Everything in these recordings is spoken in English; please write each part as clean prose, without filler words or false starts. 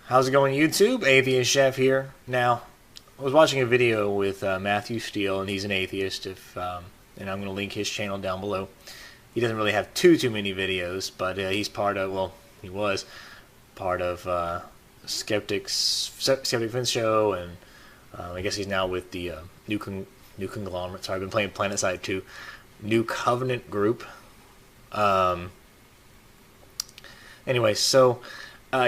How's it going, YouTube? Atheist Chef here. Now, I was watching a video with Matthew Steele, and he's an atheist. And I'm going to link his channel down below. He doesn't really have too many videos, but he's part of. Well, he was part of Skeptic Vince show, and I guess he's now with the new conglomerate. Sorry, I've been playing PlanetSide 2, New Covenant Group. Anyway, so.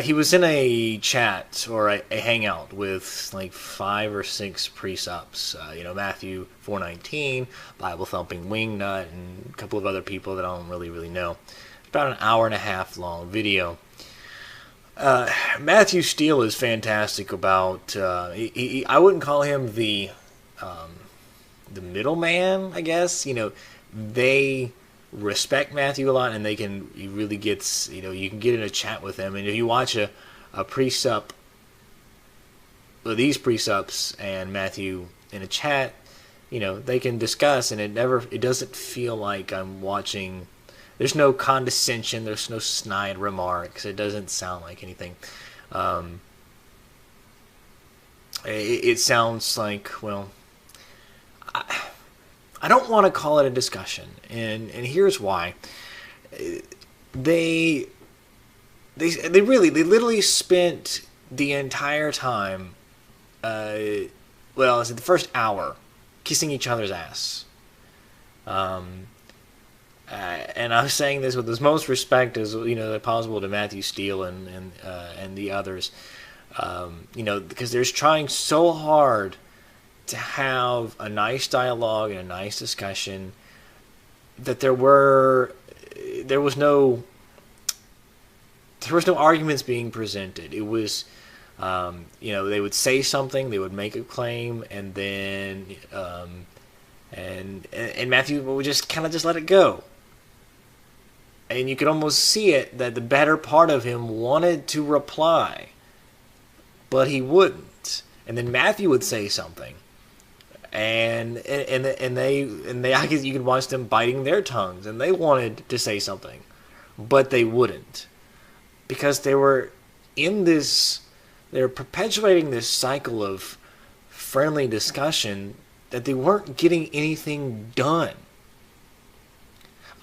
He was in a chat or a hangout with like 5 or 6 presups. Matthew 4:19, Bible thumping wingnut, and a couple of other people that I don't really know. It's about an hour and a half long video. Matthew Steele is fantastic about. I wouldn't call him the middleman. I guess they respect Matthew a lot, and he really gets, you can get in a chat with him, and if you watch a presup, or these presups and Matthew in a chat, they can discuss, and it doesn't feel like I'm watching. There's no condescension, there's no snide remarks, it doesn't sound like anything. It sounds like, well, I don't want to call it a discussion, and here's why. They literally spent the entire time, the first hour, kissing each other's ass. And I was saying this with as most respect as possible to Matthew Steele and the others, because they're trying so hard to have a nice dialogue and a nice discussion, that there was no arguments being presented. It was, they would say something, they would make a claim, and then and Matthew would just kind of just let it go. And you could almost see it that the better part of him wanted to reply, but he wouldn't. And then Matthew would say something. And they I guess you could watch them biting their tongues, and they wanted to say something, but they wouldn't, because they were perpetuating this cycle of friendly discussion that they weren't getting anything done.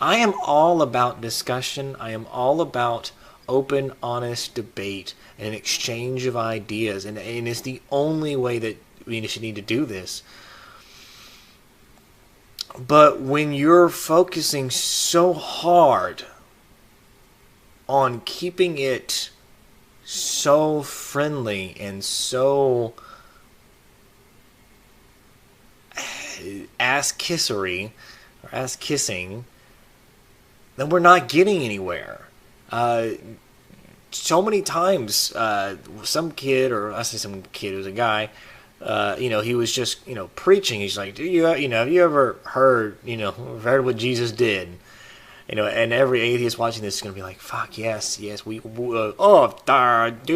I am all about discussion. I am all about open, honest debate and an exchange of ideas, and it's the only way that we should need to do this. But when you're focusing so hard on keeping it so friendly and so ass-kissery, or ass-kissing, then we're not getting anywhere. So many times, some kid, or I say some kid, it was a guy, he was just, preaching. He's like, have you ever heard what Jesus did? And every atheist watching this is going to be like, fuck, yes, you're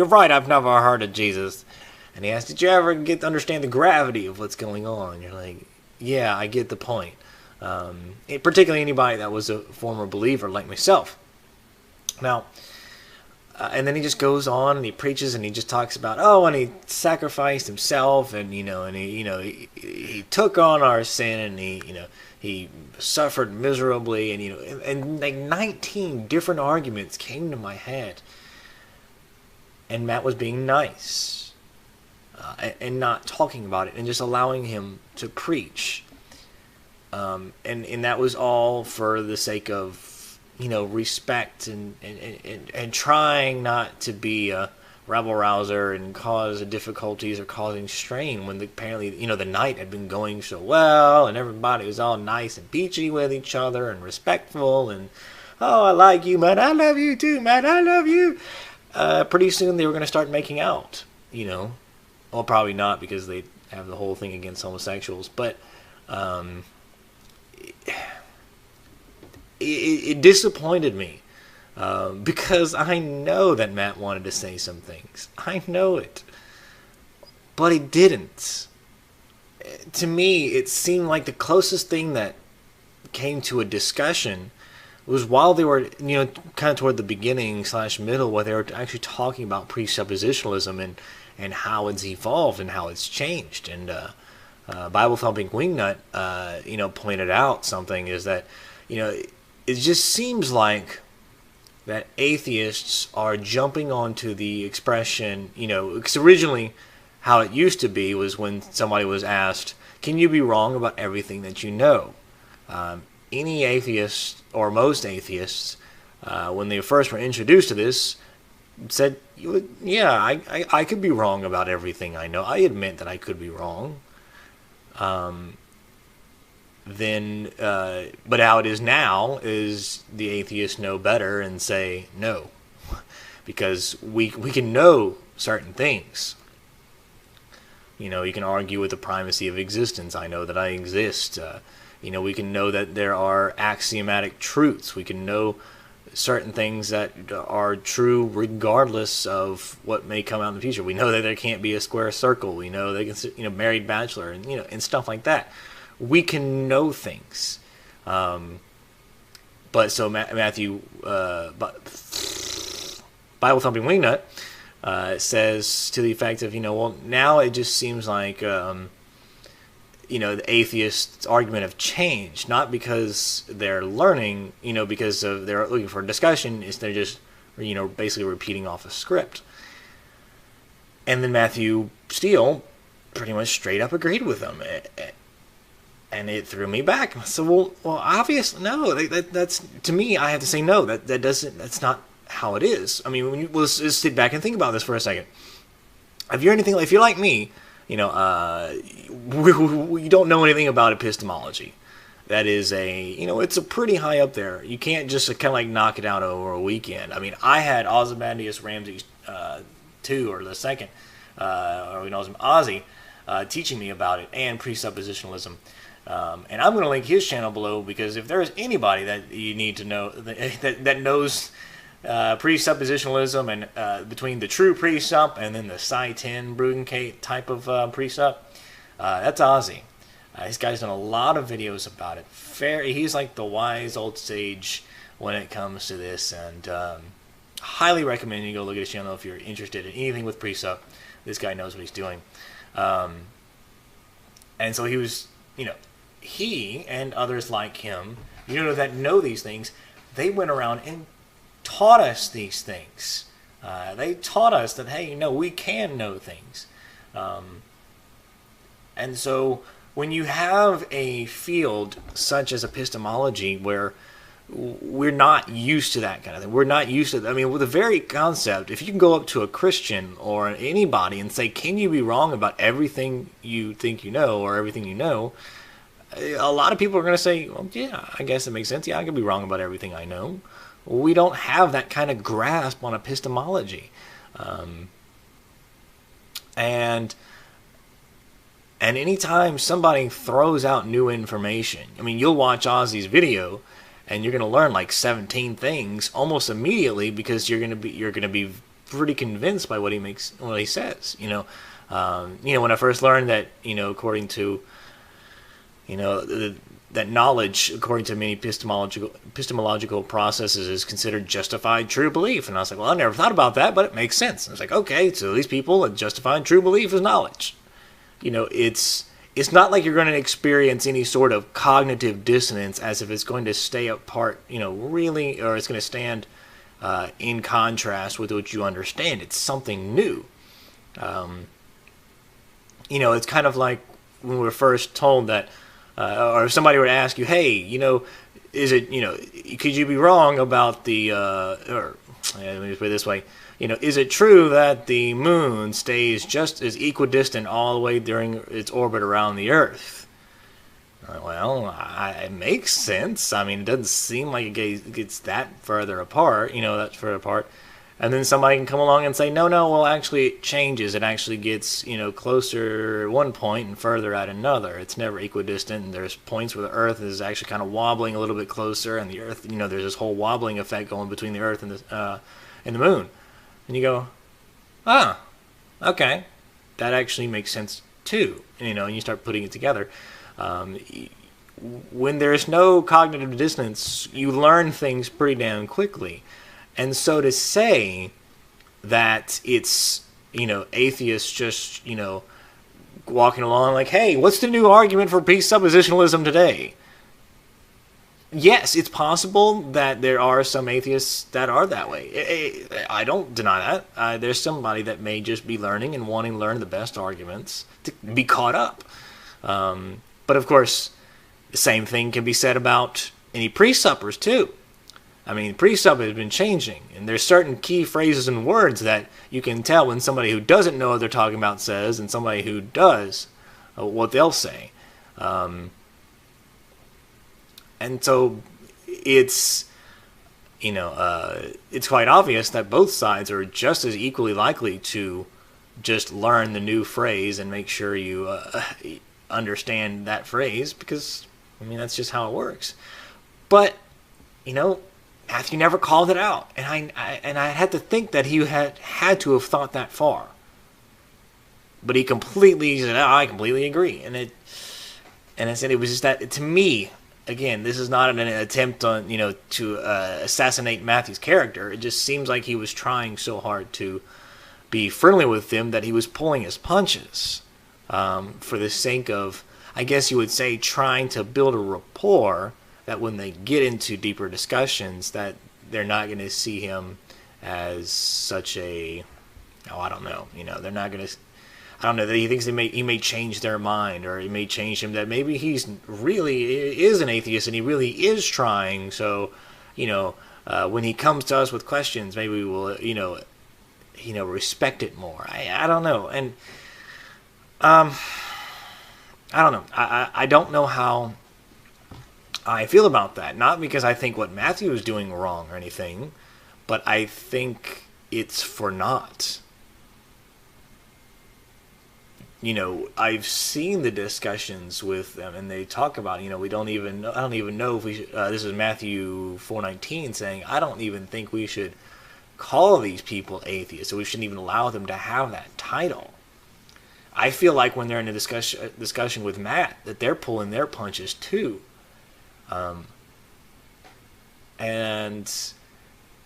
right, I've never heard of Jesus. And he asks, did you ever get to understand the gravity of what's going on? And you're like, yeah, I get the point. Particularly anybody that was a former believer like myself. Now, and then he just goes on and he preaches and he just talks about, and he sacrificed himself, and he took on our sin, and he suffered miserably, and like 19 different arguments came to my head, and Matt was being nice and not talking about it and just allowing him to preach, and that was all for the sake of respect and trying not to be a rabble rouser and cause difficulties or causing strain when apparently the night had been going so well and everybody was all nice and peachy with each other and respectful, and I like you, man, I love you too, man, I love you. Pretty soon they were going to start making out, well, probably not, because they have the whole thing against homosexuals, but it disappointed me, because I know that Matt wanted to say some things. I know it. But he didn't. To me, it seemed like the closest thing that came to a discussion was while they were, kind of toward the beginning / middle, where they were actually talking about presuppositionalism and how it's evolved and how it's changed. And Bible thumping wingnut, pointed out something is that, it just seems like that atheists are jumping onto the expression, because originally how it used to be was when somebody was asked, can you be wrong about everything that you know? Any atheist, or most atheists, when they first were introduced to this, said, yeah, I could be wrong about everything I know. I admit that I could be wrong. But how it is now is the atheists know better and say no, because we can know certain things. You can argue with the primacy of existence. I know that I exist. We can know that there are axiomatic truths. We can know certain things that are true regardless of what may come out in the future. We know that there can't be a square circle. We know they can, married bachelor, and and stuff like that. We can know things. But so Matthew, Bible thumping wingnut, says to the effect of, well, now it just seems like, the atheist argument have changed, not because they're learning, because of they're looking for a discussion, is they're just, basically repeating off a script. And then Matthew Steele pretty much straight up agreed with them. And it threw me back. So, well, obviously, no. That's, to me, I have to say no. That's not how it is. I mean, let's just sit back and think about this for a second. If you're like me, we don't know anything about epistemology. That is it's a pretty high up there. You can't just kind of like knock it out over a weekend. I mean, I had Ozymandias Ramsey II, or the second, Ozzy, teaching me about it, and presuppositionalism. And I'm going to link his channel below, because if there is anybody that you need to know that knows presuppositionalism and between the true Presup and then the Psi 10 Bruggencate type of Presup, that's Ozzy. This guy's done a lot of videos about it. He's like the wise old sage when it comes to this, and highly recommend you go look at his channel if you're interested in anything with Presup. This guy knows what he's doing. And so he was, he and others like him, that know these things, they went around and taught us these things. They taught us that, hey, we can know things. And so when you have a field such as epistemology, where we're not used to that kind of thing. We're not used to, with the very concept, if you can go up to a Christian or anybody and say, can you be wrong about everything you think you know, or everything you know? A lot of people are going to say, well, yeah, I guess it makes sense. Yeah, I could be wrong about everything I know. We don't have that kind of grasp on epistemology. And anytime somebody throws out new information, you'll watch Ozzy's video and you're going to learn like 17 things almost immediately, because you're going to be pretty convinced by what he says. When I first learned that, according to, that knowledge, according to many epistemological processes, is considered justified true belief. And I was like, well, I never thought about that, but it makes sense. I was like, okay, so these people are justifying true belief as knowledge. It's not like you're going to experience any sort of cognitive dissonance as if it's going to stay apart, really, or it's going to stand in contrast with what you understand. It's something new. It's kind of like when we were first told that, or if somebody were to ask you, hey, is it, could you be wrong about the, let me just put it this way, is it true that the moon stays just as equidistant all the way during its orbit around the Earth? Well, it makes sense. It doesn't seem like it gets that further apart, that's further apart. And then somebody can come along and say, no, well, actually it changes. It actually gets, closer at one point and further at another. It's never equidistant. And there's points where the Earth is actually kind of wobbling a little bit closer, and the Earth, there's this whole wobbling effect going between the Earth and the moon. And you go, okay, that actually makes sense too. And you start putting it together. when there's no cognitive dissonance, you learn things pretty damn quickly. And so to say that it's, atheists just, walking along like, hey, what's the new argument for presuppositionalism today? Yes, it's possible that there are some atheists that are that way. I don't deny that. There's somebody that may just be learning and wanting to learn the best arguments to be caught up. But of course, the same thing can be said about any presuppers too. I mean, Presup has been changing, and there's certain key phrases and words that you can tell when somebody who doesn't know what they're talking about says, and somebody who does, what they'll say. And so it's, it's quite obvious that both sides are just as equally likely to just learn the new phrase and make sure you understand that phrase, because, that's just how it works. But, Matthew never called it out, and I had to think that he had to have thought that far. But he completely said, I completely agree, and I said it was just that, to me, again, this is not an attempt on to assassinate Matthew's character. It just seems like he was trying so hard to be friendly with them that he was pulling his punches for the sake of, I guess you would say, trying to build a rapport that when they get into deeper discussions that they're not going to see him as such a, I don't know, they're not going to, I don't know, that he thinks he may change their mind, or he may change him, that maybe he's really is an atheist and he really is trying, so, when he comes to us with questions, maybe we will, respect it more. I don't know, and, I don't know, I don't know how I feel about that. Not because I think what Matthew is doing wrong or anything, but I think it's for naught. I've seen the discussions with them, and they talk about, I don't even know if we should, this is Matthew 4:19 saying, I don't even think we should call these people atheists, so we shouldn't even allow them to have that title. I feel like when they're in a discussion with Matt, that they're pulling their punches too. And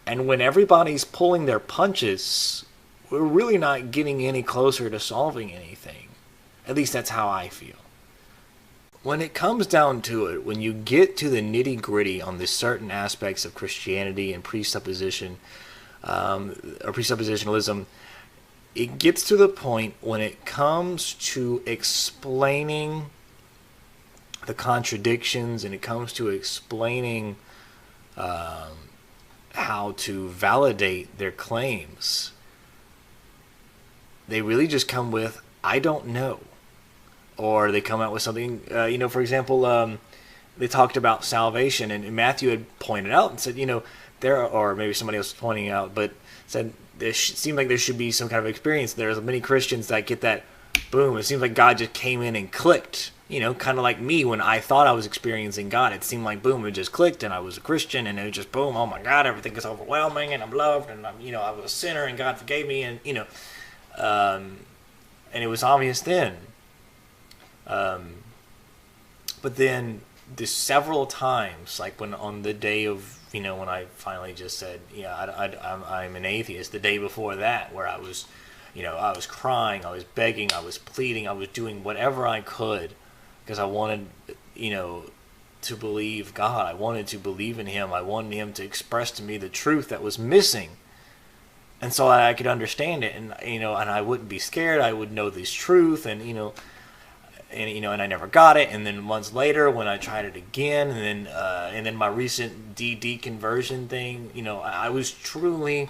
when everybody's pulling their punches, we're really not getting any closer to solving anything. At least that's how I feel. When it comes down to it, when you get to the nitty-gritty on the certain aspects of Christianity and presupposition, or presuppositionalism, it gets to the point when it comes to explaining the contradictions, and it comes to explaining how to validate their claims, they really just come with, I don't know. Or they come out with something, for example, they talked about salvation, and Matthew had pointed out and said, or maybe somebody else was pointing out, but said, it seemed like there should be some kind of experience. There's many Christians that get that, boom, it seems like God just came in and clicked. Kind of like me when I thought I was experiencing God. It seemed like, boom, it just clicked, and I was a Christian, and it was just, boom, oh my God, everything is overwhelming, and I'm loved, and I'm, I was a sinner, and God forgave me, and, and it was obvious then. But then, there's several times, like when on the day of, when I finally just said, I'm an atheist, the day before that, where I was, I was crying, I was begging, I was pleading, I was doing whatever I could, because I wanted, to believe God. I wanted to believe in Him. I wanted Him to express to me the truth that was missing, and so I could understand it, and and I wouldn't be scared. I would know this truth, and and I never got it. And then months later, when I tried it again, and then my recent deconversion thing, I was truly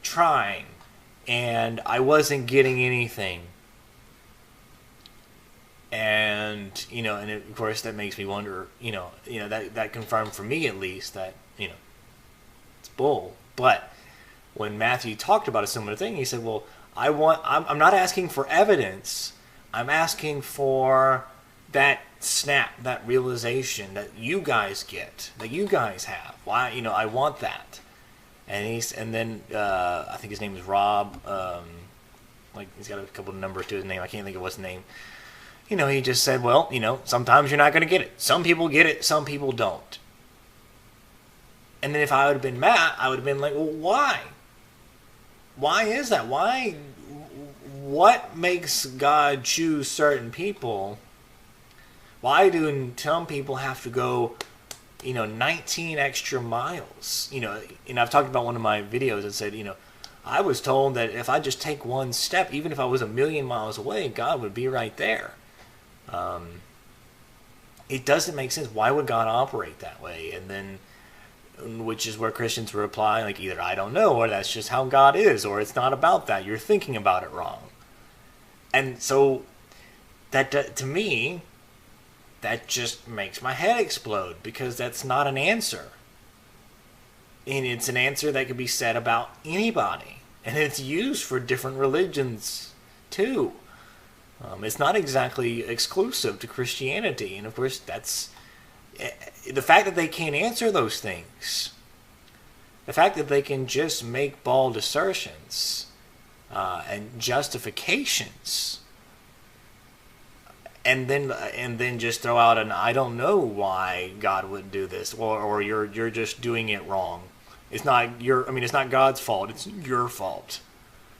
trying, and I wasn't getting anything. And and of course that makes me wonder, that confirmed for me at least that it's bull. But when Matthew talked about a similar thing, he said, "Well, I'm not asking for evidence. I'm asking for that snap, that realization that you guys get, that you guys have. Why, I want that." And then I think his name is Rob. Like he's got a couple of numbers to his name. I can't think of what's his name. he just said, well, sometimes you're not going to get it. Some people get it, some people don't. And then if I would have been mad, I would have been like, well, why? Why is that? Why? What makes God choose certain people? Why do some people have to go, 19 extra miles? And I've talked about one of my videos that said, I was told that if I just take one step, even if I was a million miles away, God would be right there. It doesn't make sense. Why would God operate that way? And then, which is where Christians reply, like, either I don't know, or that's just how God is, or it's not about that. You're thinking about it wrong. And so, that to me, that just makes my head explode, because that's not an answer. And it's an answer that could be said about anybody. And it's used for different religions, too. It's not exactly exclusive to Christianity. And of course, that's the fact that they can't answer those things. The fact that they can just make bald assertions and justifications, and then just throw out an I don't know why God would do this, or you're just doing it wrong. It's not it's not God's fault. It's your fault.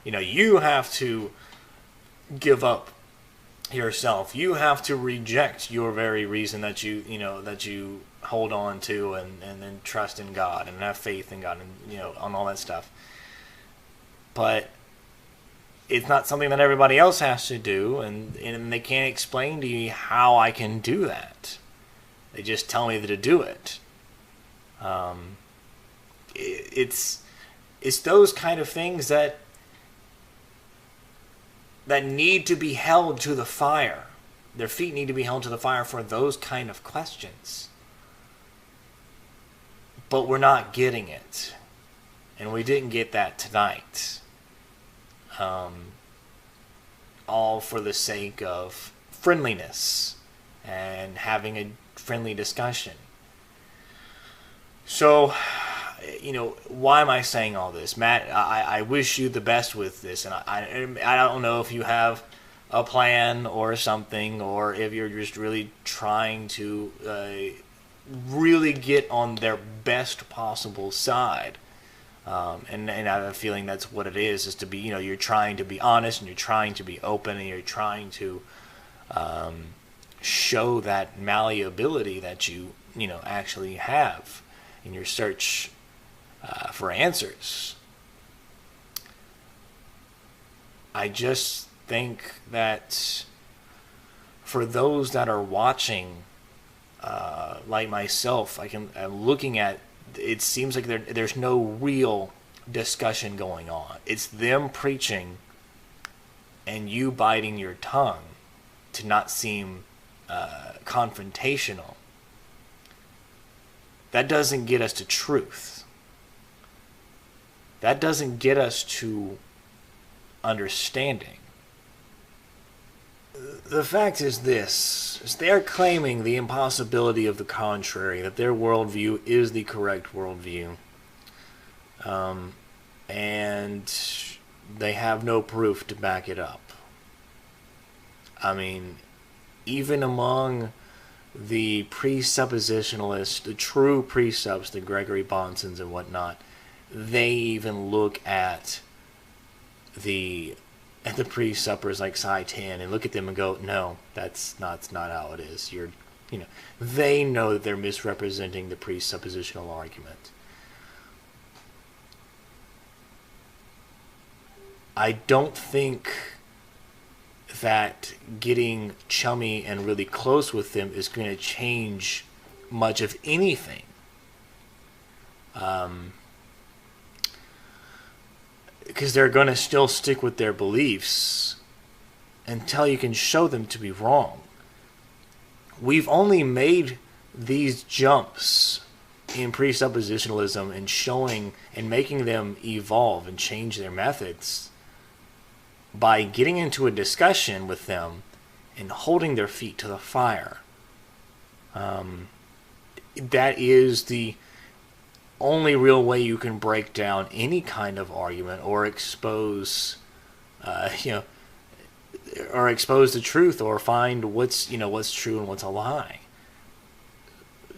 You have to give up yourself. You have to reject your very reason that you hold on to, and then trust in God and have faith in God, and on all that stuff. But it's not something that everybody else has to do, and they can't explain to you how I can do that. They just tell me to do it. It's those kind of things that need to be held to the fire. Their feet need to be held to the fire for those kind of questions. But we're not getting it. And we didn't get that tonight. All for the sake of friendliness and having a friendly discussion. So, why am I saying all this? Matt, I wish you the best with this, and I don't know if you have a plan or something, or if you're just really trying to really get on their best possible side. And I have a feeling that's what it is to be, you're trying to be honest, and you're trying to be open, and you're trying to show that malleability that you actually have in your search for answers. I just think that for those that are watching, like myself, I'm looking at, it seems like there's no real discussion going on. It's them preaching and you biting your tongue to not seem confrontational. That doesn't get us to truth. That doesn't get us to understanding. The fact is this, is they are claiming the impossibility of the contrary, that their worldview is the correct worldview. And they have no proof to back it up. Even among the presuppositionalists, the true presups, the Gregory Bonsons and whatnot, they even look at the presuppers like Psi 10 and look at them and go, no, that's not how it is. They know that they're misrepresenting the presuppositional argument. I don't think that getting chummy and really close with them is going to change much of anything. Because they're going to still stick with their beliefs until you can show them to be wrong. We've only made these jumps in presuppositionalism and showing and making them evolve and change their methods by getting into a discussion with them and holding their feet to the fire. That is the only real way you can break down any kind of argument or expose, or expose the truth or find what's true and what's a lie.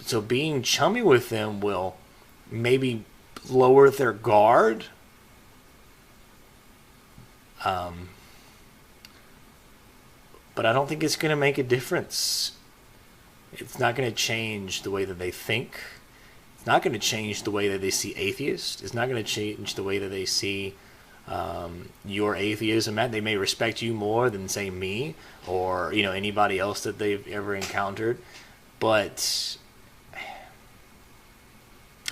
So being chummy with them will maybe lower their guard. But I don't think it's going to make a difference. It's not going to change the way that they think. It's not going to change the way that they see atheists. It's not going to change the way that they see your atheism. They may respect you more than, say, me or anybody else that they've ever encountered. But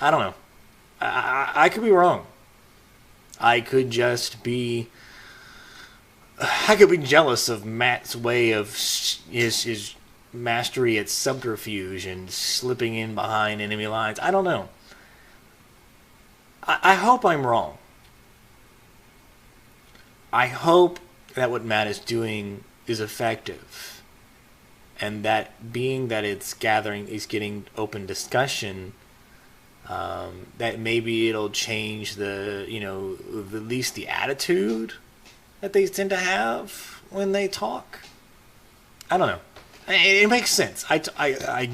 I don't know. I could be wrong. I could be jealous of Matt's way of his mastery at subterfuge and slipping in behind enemy lines. I don't know. I hope I'm wrong. I hope that what Matt is doing is effective, and that being that it's getting open discussion, that maybe it'll change at least the attitude that they tend to have when they talk. I don't know. It makes sense. I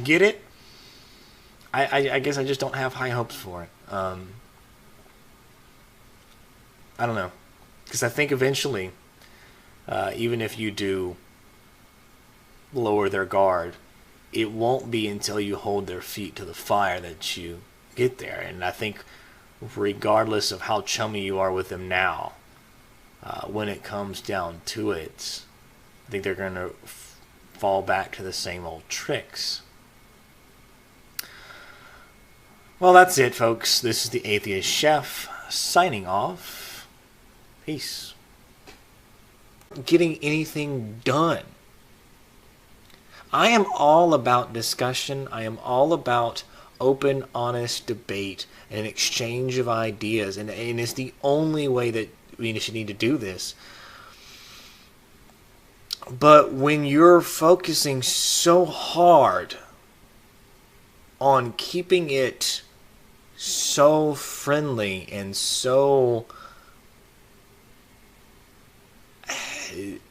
get it. I guess I just don't have high hopes for it. I don't know. Because I think eventually, even if you do lower their guard, it won't be until you hold their feet to the fire that you get there. And I think regardless of how chummy you are with them now, when it comes down to it, I think they're going to fall back to the same old tricks. Well, that's it, folks. This is the Atheist Chef signing off. Peace. Getting anything done. I am all about discussion. I am all about open, honest debate and an exchange of ideas. And it's the only way that we should need to do this. But when you're focusing so hard on keeping it so friendly and so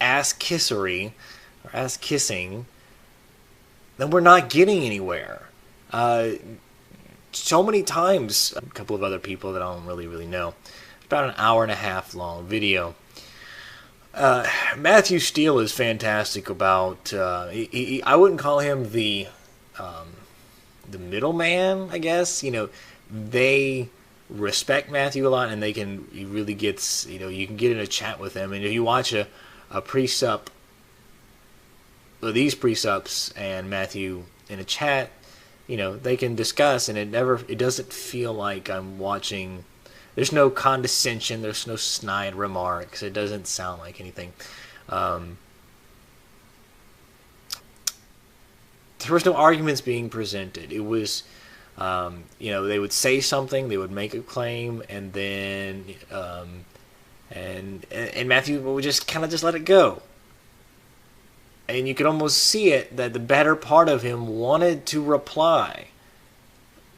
ass-kissery or ass-kissing, then we're not getting anywhere. So many times, a couple of other people that I don't really know, about an hour and a half long video. Matthew Steele is fantastic about, I wouldn't call him the middleman, I guess. They respect Matthew a lot, and he really gets, you can get in a chat with him. And if you watch a Presup, these Presups and Matthew in a chat, they can discuss, and it doesn't feel like I'm watching. There's no condescension. There's no snide remarks. It doesn't sound like anything. There was no arguments being presented. It was, they would say something, they would make a claim, and then, and Matthew would just kind of just let it go. And you could almost see it that the better part of him wanted to reply,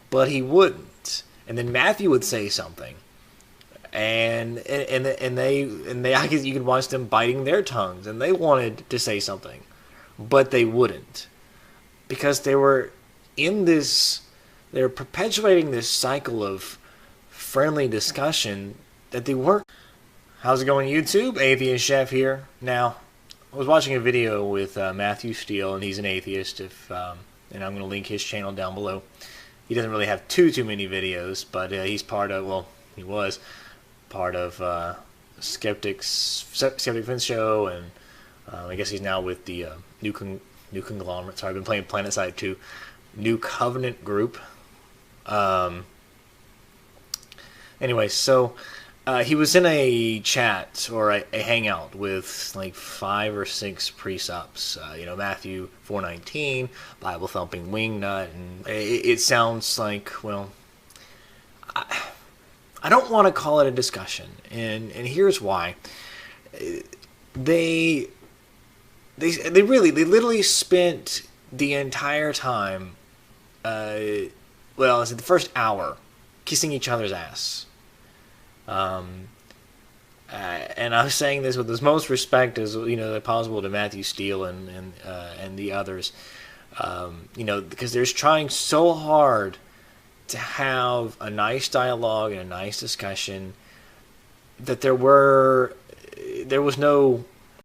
but he wouldn't. And then Matthew would say something. And they I guess you could watch them biting their tongues, and they wanted to say something, but they wouldn't, because they were perpetuating this cycle of friendly discussion that they weren't. How's it going, YouTube? Atheist Chef here. Now, I was watching a video with Matthew Steele, and he's an atheist. And I'm going to link his channel down below. He doesn't really have too many videos, but he's part of. He was part of Skeptic Fence Show, and I guess he's now with the new conglomerate. Sorry, I've been playing PlanetSide 2, New Covenant Group. Anyway, so he was in a chat or a hangout with like 5 or 6 presups. Matthew 4:19, Bible thumping wingnut, and it sounds like, well, I don't want to call it a discussion, and here's why. They literally spent the entire time, the first hour, kissing each other's ass. and I'm saying this with as most respect as possible to Matthew Steele and the others, because they're trying so hard to have a nice dialogue and a nice discussion that there was no